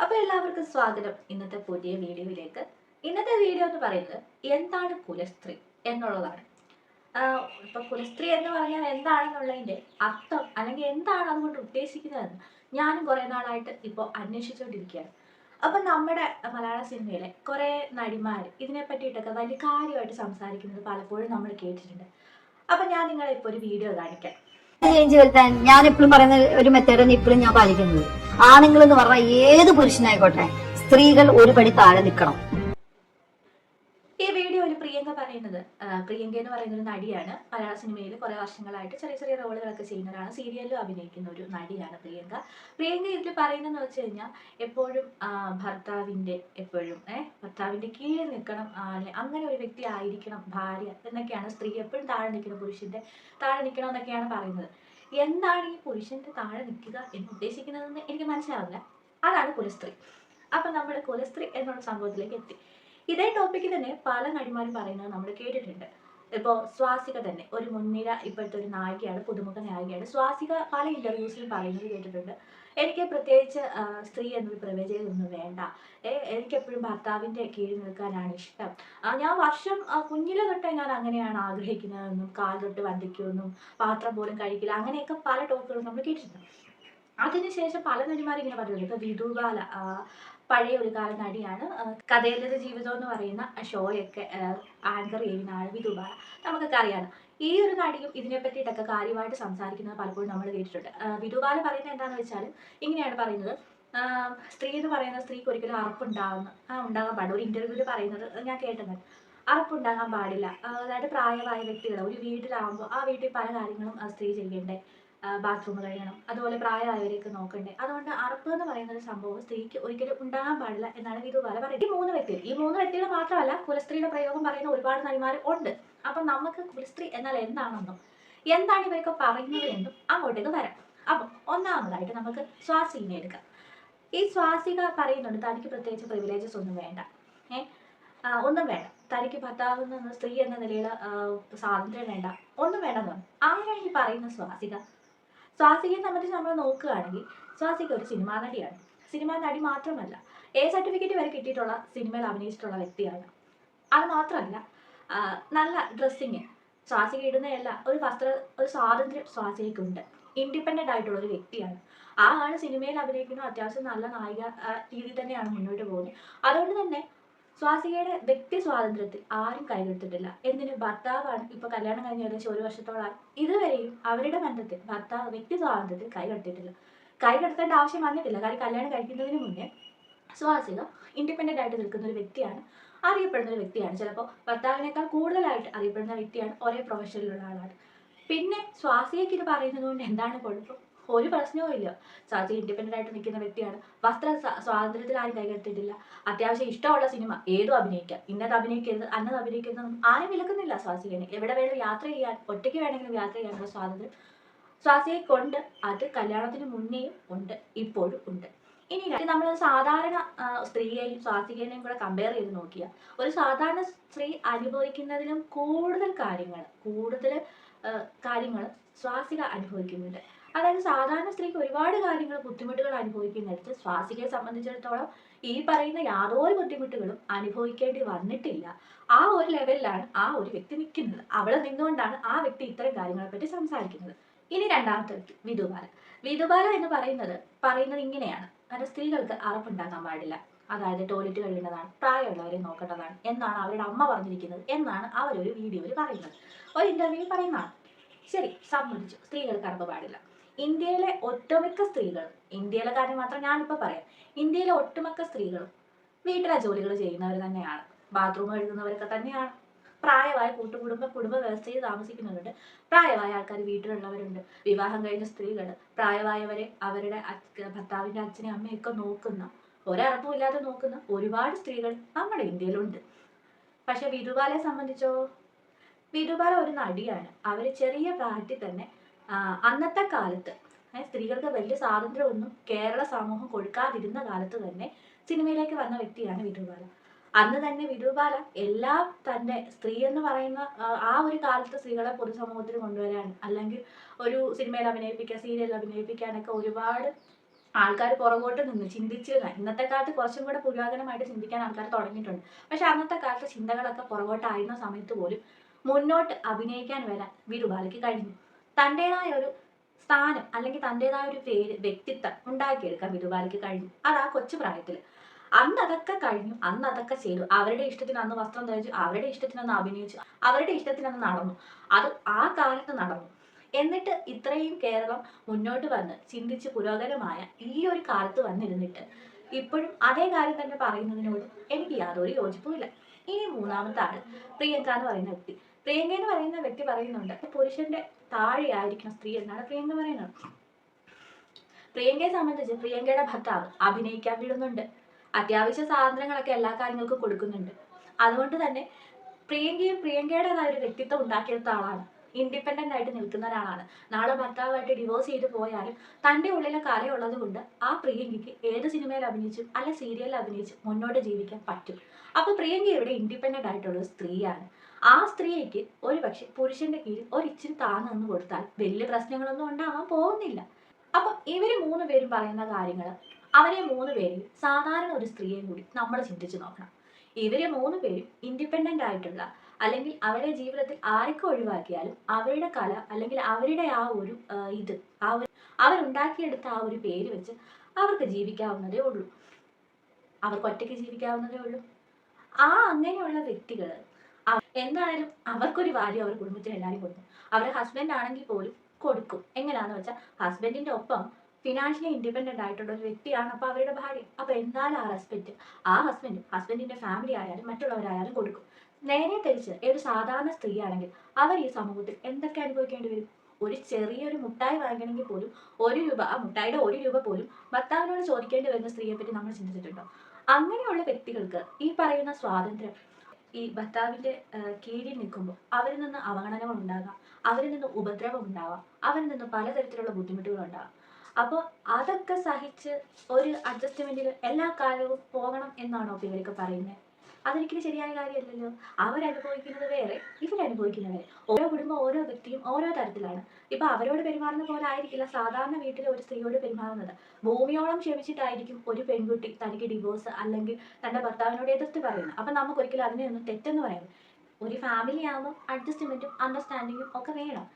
അപ്പോൾ എല്ലാവർക്കും സ്വാഗതം ഇന്നത്തെ പുതിയ വീഡിയോയിലേക്ക്. ഇന്നത്തെ വീഡിയോ എന്ന് പറയുന്നത് എന്താണ് കുലസ്ത്രീ എന്നുള്ളതാണ്. ഇപ്പൊ കുലസ്ത്രീ എന്ന് പറഞ്ഞാൽ എന്താണെന്നുള്ളതിന്റെ അർത്ഥം അല്ലെങ്കിൽ എന്താണ് അതുകൊണ്ട് ഉദ്ദേശിക്കുന്നതെന്ന് ഞാനും കുറെ നാളായിട്ട് ഇപ്പോൾ അന്വേഷിച്ചുകൊണ്ടിരിക്കുകയാണ്. അപ്പൊ നമ്മുടെ മലയാള സിനിമയിലെ കുറെ നടിമാർ ഇതിനെ പറ്റിയിട്ടൊക്കെ വലിയ കാര്യമായിട്ട് സംസാരിക്കുന്നത് പലപ്പോഴും നമ്മൾ കേട്ടിട്ടുണ്ട്. അപ്പൊ ഞാൻ നിങ്ങളെ ഇപ്പോൾ ഒരു വീഡിയോ കാണിക്കാം. ചേഞ്ച് വരുത്താൻ ഞാൻ എപ്പോഴും പറയുന്ന ഒരു മെത്തേഡാണ് ഇപ്പോഴും ഞാൻ പാലിക്കുന്നത്. ആണുങ്ങൾ എന്ന് പറഞ്ഞാൽ ഏത് പുരുഷനായിക്കോട്ടെ, സ്ത്രീകൾ ഒരു പടി താഴെ നിൽക്കണം. ഈ വീഡിയോയിൽ പ്രിയങ്ക പറയുന്നത്, പ്രിയങ്ക എന്ന് പറയുന്ന ഒരു നടിയാണ്. മലയാള സിനിമയിൽ കുറെ വർഷങ്ങളായിട്ട് ചെറിയ ചെറിയ റോളുകളൊക്കെ ചെയ്യുന്നവരാണ്. സീരിയലിലും അഭിനയിക്കുന്ന ഒരു നടിയാണ് പ്രിയങ്ക. പ്രിയങ്ക ഇതിൽ പറയുന്നതെന്ന് വെച്ച് കഴിഞ്ഞാൽ എപ്പോഴും ഭർത്താവിന്റെ ഭർത്താവിന്റെ കീഴിൽ നിൽക്കണം, അങ്ങനെ ഒരു വ്യക്തി ആയിരിക്കണം ഭാര്യ എന്നൊക്കെയാണ്. സ്ത്രീ എപ്പോഴും താഴെ നിൽക്കണം, പുരുഷന്റെ താഴെ നിൽക്കണം എന്നൊക്കെയാണ് പറയുന്നത്. എന്താണ് ഈ പുരുഷന്റെ താഴെ നിൽക്കുക എന്ന് ഉദ്ദേശിക്കുന്നതെന്ന് എനിക്ക് മനസ്സിലാവില്ല. അതാണ് കുലസ്ത്രീ. അപ്പൊ നമ്മൾ കുലസ്ത്രീ എന്നുള്ള സംഭവത്തിലേക്ക് എത്തി. ഇതേ ടോപ്പിക്ക് തന്നെ പല നടിമാരും പറയുന്നത് നമ്മൾ കേട്ടിട്ടുണ്ട്. ഇപ്പോൾ സ്വാസിക തന്നെ ഒരു മുൻനിര ഇപ്പോഴത്തെ ഒരു നായികയാണ്, പുതുമുഖ നായികയാണ്. സ്വാസിക പല ഇന്റർവ്യൂസിലും പറയുന്നത് കേട്ടിട്ടുണ്ട്, എനിക്ക് പ്രത്യേകിച്ച് സ്ത്രീ എന്നൊരു പ്രവേചനമൊന്നും വേണ്ട, എനിക്കെപ്പോഴും ഭർത്താവിന്റെ കീഴിൽ നിൽക്കാനാണ് ഇഷ്ടം, ഞാൻ വർഷം കുഞ്ഞിലെ തൊട്ടേ ഞാൻ അങ്ങനെയാണ് ആഗ്രഹിക്കുന്നതെന്നും, കാൽ തൊട്ട് വന്ദിക്കുമെന്നും, പാത്രം പോലും കഴിക്കില്ല, അങ്ങനെയൊക്കെ പല ടോക്കുകളും നമ്മൾ കേട്ടിട്ടുണ്ട്. അതിനുശേഷം പല നടിമാരും ഇങ്ങനെ പറഞ്ഞിട്ടുണ്ട്. ഇപ്പൊ വിധുബാല പഴയ ഒരു കാല നടിയാണ്. കഥയിലൊരു ജീവിതം എന്ന് പറയുന്ന ഷോയൊക്കെ ആങ്കർ ചെയ്യുന്ന ആൾ വിധുബാല, നമുക്കൊക്കെ അറിയാം. ഈ ഒരു നടിയും ഇതിനെ പറ്റിയിട്ടൊക്കെ കാര്യമായിട്ട് സംസാരിക്കുന്നത് പലപ്പോഴും നമ്മൾ കേട്ടിട്ടുണ്ട്. വിധുബാല പറയുന്നത് എന്താണെന്ന് വെച്ചാൽ ഇങ്ങനെയാണ് പറയുന്നത്, സ്ത്രീ എന്ന് പറയുന്ന സ്ത്രീക്ക് ഒരിക്കലും ഉണ്ടാകാൻ പാടില്ല. ഒരു ഇന്റർവ്യൂവിൽ പറയുന്നത് ഞാൻ കേട്ടത്, അറപ്പുണ്ടാകാൻ പാടില്ല. അതായത് പ്രായമായ വ്യക്തികൾ ഒരു വീട്ടിലാവുമ്പോൾ ആ വീട്ടിൽ പല കാര്യങ്ങളും സ്ത്രീ ചെയ്യേണ്ടേ, ബാത്റൂം കഴിയണം, അതുപോലെ പ്രായമായവരെയൊക്കെ നോക്കണ്ടേ, അതുകൊണ്ട് അറപ്പ് എന്ന് പറയുന്ന ഒരു സംഭവം സ്ത്രീക്ക് ഒരിക്കലും ഉണ്ടാകാൻ പാടില്ല എന്നാണ് വിധുബാല പറയുന്നത്. ഈ മൂന്ന് വ്യക്തികൾ മാത്രമല്ല, കുലസ്ത്രീയുടെ പ്രയോഗം പറയുന്ന ഒരുപാട് നടിമാർ ഉണ്ട്. അപ്പം നമുക്ക് കുലസ്ത്രീ എന്നാൽ എന്താണെന്നും എന്താണ് ഇവരൊക്കെ പറയുന്നത് എന്നും അങ്ങോട്ടേക്ക് വരാം. അപ്പം ഒന്നാമതായിട്ട് നമുക്ക് സ്വാസികനെ എടുക്കാം. ഈ സ്വാസിക പറയുന്നുണ്ട് തനിക്ക് പ്രത്യേകിച്ച് പ്രിവിലേജസ് ഒന്നും വേണ്ട, ഒന്നും വേണ്ട, തനിക്ക് ഭർത്താവ് എന്ന സ്ത്രീ എന്ന നിലയിൽ സ്വാതന്ത്ര്യം വേണ്ട, ഒന്നും വേണ്ടെന്ന് പറഞ്ഞു. അങ്ങനെയാണ് ഈ പറയുന്ന സ്വാസികയെ സംബന്ധിച്ച് നമ്മൾ നോക്കുകയാണെങ്കിൽ സ്വാസിക ഒരു സിനിമാ നടിയാണ്. സിനിമാ നടി മാത്രമല്ല, സർട്ടിഫിക്കറ്റ് വരെ കിട്ടിയിട്ടുള്ള സിനിമയിൽ അഭിനയിച്ചിട്ടുള്ള വ്യക്തിയാണ്. അത് മാത്രമല്ല, നല്ല ഡ്രസ്സിങ് സ്വാസിക ഇടുന്നതല്ല, ഒരു സ്വാതന്ത്ര്യം സ്വാസികയ്ക്കുണ്ട്. ഇൻഡിപെൻഡന്റ് ആയിട്ടുള്ള ഒരു വ്യക്തിയാണ്. ആ ആൾ സിനിമയിൽ അഭിനയിക്കുന്ന അത്യാവശ്യം നല്ല നായിക രീതിയിൽ തന്നെയാണ് മുന്നോട്ട് പോകുന്നത്. അതുകൊണ്ട് തന്നെ സ്വാസികയുടെ വ്യക്തി സ്വാതന്ത്ര്യത്തിൽ ആരും കൈകെടുത്തിട്ടില്ല. എന്തിന്, ഭർത്താവാണ് ഇപ്പൊ കല്യാണം കഴിഞ്ഞ ഏകദേശം 1 വർഷത്തോളം ഇതുവരെയും അവരുടെ ബന്ധത്തിൽ ഭർത്താവ് വ്യക്തി സ്വാതന്ത്ര്യത്തിൽ കൈകെടുത്തേണ്ട ആവശ്യം വന്നിട്ടില്ല. കാര്യം കല്യാണം കഴിക്കുന്നതിന് മുന്നേ സ്വാസിക ഇൻഡിപെൻഡന്റ് ആയിട്ട് നിൽക്കുന്ന ഒരു വ്യക്തിയാണ്, അറിയപ്പെടുന്ന ഒരു വ്യക്തിയാണ്. ചിലപ്പോൾ ഭർത്താവിനേക്കാൾ കൂടുതലായിട്ട് അറിയപ്പെടുന്ന വ്യക്തിയാണ്, ഒരേ പ്രൊഫഷനിലുള്ള ആളാണ്. പിന്നെ സ്വാസികയ്ക്ക് ഇത് പറയുന്നത് കൊണ്ട് എന്താണ് കുഴപ്പം? ഒരു പ്രശ്നവും ഇല്ല. സ്വാസിക ഇൻഡിപെൻഡന്റ് ആയിട്ട് നിൽക്കുന്ന വ്യക്തിയാണ്. വസ്ത്ര സ്വാതന്ത്ര്യത്തിൽ ആരും കൈകടത്തിയിട്ടില്ല. അത്യാവശ്യം ഇഷ്ടമുള്ള സിനിമ ഏതും അഭിനയിക്കാം, ഇന്നത് അഭിനയിക്കരുത് അന്നത് അഭിനയിക്കരുത് ആരും വിലക്കുന്നില്ല സ്വാസികനെ. എവിടെ വേണമെങ്കിലും യാത്ര ചെയ്യാൻ, ഒറ്റയ്ക്ക് വേണമെങ്കിലും യാത്ര ചെയ്യാനുള്ള സ്വാതന്ത്ര്യം സ്വാസികയ്ക്കുണ്ട്. അത് കല്യാണത്തിന് മുന്നേയും ഉണ്ട്, ഇപ്പോഴും ഉണ്ട്. ഇനി നമ്മൾ സാധാരണ സ്ത്രീയെയും സ്വാസികനെയും കൂടെ കമ്പയർ ചെയ്ത് നോക്കിയാൽ ഒരു സാധാരണ സ്ത്രീ അനുഭവിക്കുന്നതിലും കൂടുതൽ കാര്യങ്ങൾ സ്വാസിക അനുഭവിക്കുന്നുണ്ട്. അതായത് സാധാരണ സ്ത്രീക്ക് ഒരുപാട് കാര്യങ്ങൾ, ബുദ്ധിമുട്ടുകൾ അനുഭവിക്കുന്നിടത്ത് സ്വാസികയെ സംബന്ധിച്ചിടത്തോളം ഈ പറയുന്ന യാതൊരു ബുദ്ധിമുട്ടുകളും അനുഭവിക്കേണ്ടി വന്നിട്ടില്ല. ആ ഒരു ലെവലിലാണ് ആ ഒരു വ്യക്തി നിൽക്കുന്നത്. അവിടെ നിന്നുകൊണ്ടാണ് ആ വ്യക്തി ഇത്തരം കാര്യങ്ങളെ പറ്റി സംസാരിക്കുന്നത്. ഇനി രണ്ടാമത്തെ വ്യക്തി വിധുബാല എന്ന് പറയുന്നത് ഇങ്ങനെയാണ്, കാരണം സ്ത്രീകൾക്ക് അറപ്പുണ്ടാകാൻ പാടില്ല, അതായത് ടോയ്ലറ്റ് കഴിയേണ്ടതാണ്, പ്രായമുള്ളവരെ നോക്കേണ്ടതാണ് എന്നാണ് അവരുടെ അമ്മ പറഞ്ഞിരിക്കുന്നത് എന്നാണ് അവരൊരു വീഡിയോയിൽ പറയുന്നത്, ഒരു ഇന്റർവ്യൂവിൽ പറയുന്നതാണ്. ശരി, സമ്മതിച്ചു, സ്ത്രീകൾക്ക് അറപ്പ് പാടില്ല. ഇന്ത്യയിലെ ഒട്ടുമിക്ക സ്ത്രീകളും, ഇന്ത്യയിലെ കാര്യം മാത്രം ഞാനിപ്പോൾ പറയാം, ഇന്ത്യയിലെ ഒട്ടുമിക്ക സ്ത്രീകളും വീട്ടിലെ ജോലികൾ ചെയ്യുന്നവർ തന്നെയാണ്, ബാത്റൂം കഴുകുന്നവരൊക്കെ തന്നെയാണ്. പ്രായമായ കുടുംബ വ്യവസ്ഥയിൽ താമസിക്കുന്നവരുണ്ട്, പ്രായമായ ആൾക്കാർ വീട്ടിലുള്ളവരുണ്ട്, വിവാഹം കഴിഞ്ഞ സ്ത്രീകൾ, പ്രായമായവരെ അവരുടെ ഭർത്താവിൻ്റെ അച്ഛനെയും അമ്മയൊക്കെ നോക്കുന്ന, ഒരറപ്പുമില്ലാതെ നോക്കുന്ന ഒരുപാട് സ്ത്രീകൾ നമ്മുടെ ഇന്ത്യയിലുണ്ട്. പക്ഷെ വിധുബാലയെ സംബന്ധിച്ചോ, വിധുബാല ഒരു നടിയാണ്. അവർ ചെറിയ പ്രായത്തിൽ തന്നെ അന്നത്തെ കാലത്ത് സ്ത്രീകൾക്ക് വലിയ സ്വാതന്ത്ര്യമൊന്നും കേരള സമൂഹം കൊടുക്കാതിരുന്ന കാലത്ത് തന്നെ സിനിമയിലേക്ക് വന്ന വ്യക്തിയാണ് വിധുബാല. അന്ന് തന്നെ വിധുബാല എല്ലാം തന്നെ സ്ത്രീ എന്ന് പറയുന്ന ആ ഒരു കാലത്ത് സ്ത്രീകളെ പൊതുസമൂഹത്തിൽ കൊണ്ടുവരാൻ, അല്ലെങ്കിൽ ഒരു സിനിമയിൽ അഭിനയിപ്പിക്കാൻ, സീരിയലിൽ അഭിനയിപ്പിക്കാനൊക്കെ ഒരുപാട് ആൾക്കാർ പുറകോട്ട് നിന്ന് ചിന്തിച്ചിരുന്ന ഇന്നത്തെ കാലത്ത് കുറച്ചും കൂടെ പുരാതനമായിട്ട് ചിന്തിക്കാൻ ആൾക്കാർ തുടങ്ങിയിട്ടുണ്ട്. പക്ഷെ അന്നത്തെ കാലത്ത് ചിന്തകളൊക്കെ പുറകോട്ടായിരുന്ന സമയത്ത് പോലും മുന്നോട്ട് അഭിനയിക്കാൻ വരാൻ വിധുബാലയ്ക്ക് കഴിഞ്ഞു. തൻ്റെതായ ഒരു സ്ഥാനം അല്ലെങ്കിൽ തൻ്റെതായ ഒരു പേര്, വ്യക്തിത്വം ഉണ്ടാക്കിയെടുക്കാൻ വിധുബാലയ്ക്ക് കഴിഞ്ഞു. അത് ആ കൊച്ചു പ്രായത്തിൽ. അന്ന് അതൊക്കെ കഴിഞ്ഞു, അന്ന് അതൊക്കെ ചെയ്തു. അവരുടെ ഇഷ്ടത്തിന് അന്ന് വസ്ത്രം ധരിച്ചു, അവരുടെ ഇഷ്ടത്തിന് അന്ന് അഭിനയിച്ചു, അവരുടെ ഇഷ്ടത്തിന് അന്ന് നടന്നു. അത് ആ കാലത്ത് നടന്നു. എന്നിട്ട് ഇത്രയും കേരളം മുന്നോട്ട് വന്ന് ചിന്തിച്ച് പുരോഗമനമായ ഈ ഒരു കാലത്ത് വന്നിരുന്നിട്ട് ഇപ്പോഴും അതേ കാര്യം തന്നെ പറയുന്നതിനോട് എനിക്ക് യാതൊരു യോജിപ്പുമില്ല. ഇനി മൂന്നാമത്തെ ആള് പ്രിയങ്ക എന്ന് പറയുന്ന വ്യക്തി. പ്രിയങ്ക എന്ന് പറയുന്ന വ്യക്തി പറയുന്നുണ്ട് പുരുഷന്റെ താഴെയായിരിക്കണം സ്ത്രീ എന്നാണ് പ്രിയങ്ക പറയുന്നത്. പ്രിയങ്കയെ സംബന്ധിച്ച് പ്രിയങ്കയുടെ ഭർത്താവ് അഭിനയിക്കാൻ വിടുന്നുണ്ട്, അത്യാവശ്യ സാധനങ്ങളൊക്കെ എല്ലാ കാര്യങ്ങൾക്കും കൊടുക്കുന്നുണ്ട്. അതുകൊണ്ട് തന്നെ പ്രിയങ്കയുടേതായ ഒരു വ്യക്തിത്വം ഉണ്ടാക്കിയെടുത്ത ആളാണ്, ഇൻഡിപെൻഡന്റ് ആയിട്ട് നിൽക്കുന്ന ഒരാളാണ്. നാളെ ഭർത്താവായിട്ട് ഡിവോഴ്സ് ചെയ്ത് പോയാലും തൻ്റെ ഉള്ളിലെ കലയുള്ളത് കൊണ്ട് ആ പ്രിയങ്കയ്ക്ക് ഏത് സിനിമയിൽ അഭിനയിച്ചും അല്ല സീരിയലിൽ അഭിനയിച്ചും മുന്നോട്ട് ജീവിക്കാൻ പറ്റും. അപ്പൊ പ്രിയങ്ക ഇവിടെ ഇൻഡിപെൻഡന്റ് ആയിട്ടുള്ള ഒരു സ്ത്രീയാണ്. ആ സ്ത്രീക്ക് ഒരു പക്ഷെ പുരുഷന്റെ കീഴിൽ ഒരിച്ചിരി താന്നു നിന്ന് കൊടുത്താൽ വലിയ പ്രശ്നങ്ങളൊന്നും ഉണ്ടാവാൻ പോകുന്നില്ല. അപ്പം ഇവര് മൂന്ന് പേരും പറയുന്ന കാര്യങ്ങൾ, അവരെ മൂന്ന് പേരെയും സാധാരണ ഒരു സ്ത്രീയെയും കൂടി നമ്മൾ ചിന്തിച്ചു നോക്കണം. ഇവര് മൂന്ന് പേരും ഇൻഡിപെൻഡന്റ് ആയിട്ടുള്ള, അല്ലെങ്കിൽ അവരുടെ ജീവിതത്തിൽ ആരൊക്കെ ഒഴിവാക്കിയാലും അവരുടെ കല അല്ലെങ്കിൽ അവരുടെ ആ ഒരു ഇത് അവരുണ്ടാക്കിയെടുത്ത ആ ഒരു പേര് വെച്ച് അവർക്ക് ജീവിക്കാവുന്നതേ ഉള്ളൂ, അവർക്ക് ഒറ്റയ്ക്ക് ജീവിക്കാവുന്നതേ ഉള്ളൂ. അങ്ങനെയുള്ള വ്യക്തികൾ എന്തായാലും അവർക്കൊരു വാല്യൂ അവർ കുടുംബത്തിന് എല്ലാവരും കൊടുക്കും. അവരുടെ ഹസ്ബൻഡ് ആണെങ്കിൽ പോലും കൊടുക്കും. എങ്ങനെയാന്ന് വെച്ചാൽ ഹസ്ബൻഡിന്റെ ഒപ്പം ഫിനാൻഷ്യലി ഇൻഡിപെൻഡന്റ് ആയിട്ടുള്ള ഒരു വ്യക്തിയാണ് അപ്പൊ അവരുടെ ഭാര്യ. അപ്പൊ എന്തായാലും ആ റെസ്പെക്ട് ആ ഹസ്ബൻഡിന്റെ ഫാമിലി ആയാലും മറ്റുള്ളവരായാലും കൊടുക്കും. നേരെ തിരിച്ച് ഒരു സാധാരണ സ്ത്രീ ആണെങ്കിൽ അവർ ഈ സമൂഹത്തിൽ എന്തൊക്കെ അനുഭവിക്കേണ്ടി വരും? ഒരു ചെറിയൊരു മുട്ടായി വാങ്ങണമെങ്കിൽ പോലും ₹1, ആ മുട്ടായിയുടെ ₹1 പോലും ഭർത്താവിനോട് ചോദിക്കേണ്ടി വരുന്ന സ്ത്രീയെ പറ്റി നമ്മൾ ചിന്തിച്ചിട്ടുണ്ടോ? അങ്ങനെയുള്ള വ്യക്തികൾക്ക് ഈ പറയുന്ന സ്വാതന്ത്ര്യം, ഈ ഭർത്താവിന്റെ കീഴിൽ നിൽക്കുമ്പോൾ അവരിൽ നിന്ന് അവഗണനകൾ ഉണ്ടാകാം, അവരിൽ നിന്ന് ഉപദ്രവം ഉണ്ടാവാം, അവരിൽ നിന്ന് പലതരത്തിലുള്ള ബുദ്ധിമുട്ടുകൾ ഉണ്ടാകാം. അപ്പോൾ അതൊക്കെ സഹിച്ച് ഒരു അഡ്ജസ്റ്റ്മെന്റിൽ എല്ലാ കാലവും പോകണം എന്നാണോ ഇവരൊക്കെ പറയുന്നത്? അതൊരിക്കലും ശരിയായ കാര്യമല്ലല്ലോ. അവരനുഭവിക്കുന്നത് വേറെ, ഇവരനുഭവിക്കുന്നത് വേറെ. ഓരോ കുടുംബം ഓരോ വ്യക്തിയും ഓരോ തരത്തിലാണ്. ഇപ്പൊ അവരോട് പെരുമാറുന്ന പോലെ ആയിരിക്കില്ല സാധാരണ വീട്ടിലെ ഒരു സ്ത്രീയോട് പെരുമാറുന്നത്. ഭൂമിയോളം ക്ഷമിച്ചിട്ടായിരിക്കും ഒരു പെൺകുട്ടി തനിക്ക് ഡിവോഴ്സ് അല്ലെങ്കിൽ തന്റെ ഭർത്താവിനോട് എതിർത്ത് പറയുന്നത്. അപ്പൊ നമുക്ക് ഒരിക്കലും അതിനെയൊന്നും തെറ്റെന്ന് പറയുന്നത്. ഒരു ഫാമിലി ആകുമ്പോൾ അഡ്ജസ്റ്റ്മെന്റും അണ്ടർസ്റ്റാൻഡിങ്ങും ഒക്കെ വേണം.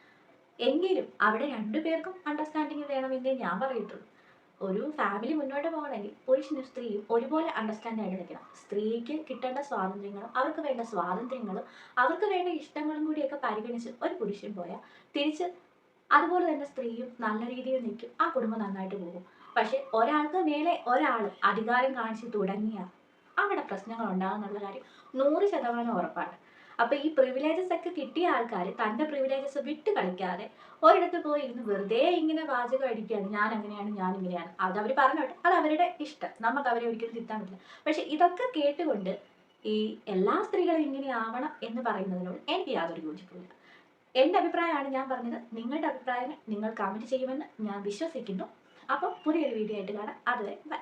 എങ്കിലും അവിടെ രണ്ടുപേർക്കും അണ്ടർസ്റ്റാൻഡിങ് വേണമെന്നേ ഞാൻ പറയത്തുള്ളൂ. ഒരു ഫാമിലി മുന്നോട്ട് പോകണമെങ്കിൽ പുരുഷനും സ്ത്രീയും ഒരുപോലെ അണ്ടർസ്റ്റാൻഡ് ആയിട്ട് നിൽക്കണം. സ്ത്രീക്ക് കിട്ടേണ്ട സ്വാതന്ത്ര്യങ്ങളും അവർക്ക് വേണ്ട സ്വാതന്ത്ര്യങ്ങളും അവർക്ക് വേണ്ട ഇഷ്ടങ്ങളും കൂടിയൊക്കെ പരിഗണിച്ച് ഒരു പുരുഷൻ പോയാൽ തിരിച്ച് അതുപോലെ തന്നെ സ്ത്രീയും നല്ല രീതിയിൽ നിൽക്കും, ആ കുടുംബം നന്നായിട്ട് പോകും. പക്ഷെ ഒരാൾക്ക് മേലെ ഒരാൾ അധികാരം കാണിച്ച് തുടങ്ങിയാൽ അവിടെ പ്രശ്നങ്ങൾ ഉണ്ടാകുന്നുള്ള കാര്യം 100% ഉറപ്പാണ്. അപ്പൊ ഈ പ്രിവിലേജസ് ഒക്കെ കിട്ടിയ ആൾക്കാർ തന്റെ പ്രിവിലേജസ് വിട്ട് കളിക്കാതെ ഒരിടത്ത് പോയി ഇരുന്ന് വെറുതെ ഇങ്ങനെ വാചകം അടിക്കുകയാണ്, ഞാൻ അങ്ങനെയാണ് ഞാൻ ഇങ്ങനെയാണ്. അത് അവർ പറഞ്ഞോട്ടെ, അത് അവരുടെ ഇഷ്ടം, നമുക്ക് അവരെ ഒരിക്കലും തിരുത്താൻ പറ്റില്ല. പക്ഷെ ഇതൊക്കെ കേട്ടുകൊണ്ട് ഈ എല്ലാ സ്ത്രീകളും ഇങ്ങനെ ആവണം എന്ന് പറയുന്നതിനോട് എനിക്ക് യാതൊരു യോജിപ്പില്ല. എൻ്റെ അഭിപ്രായമാണ് ഞാൻ പറഞ്ഞത്. നിങ്ങളുടെ അഭിപ്രായം നിങ്ങൾ കമന്റ് ചെയ്യുമെന്ന് ഞാൻ വിശ്വസിക്കുന്നു. അപ്പോൾ പുതിയൊരു വീഡിയോ ആയിട്ട് കാണാം. അതുവരെ ബൈ.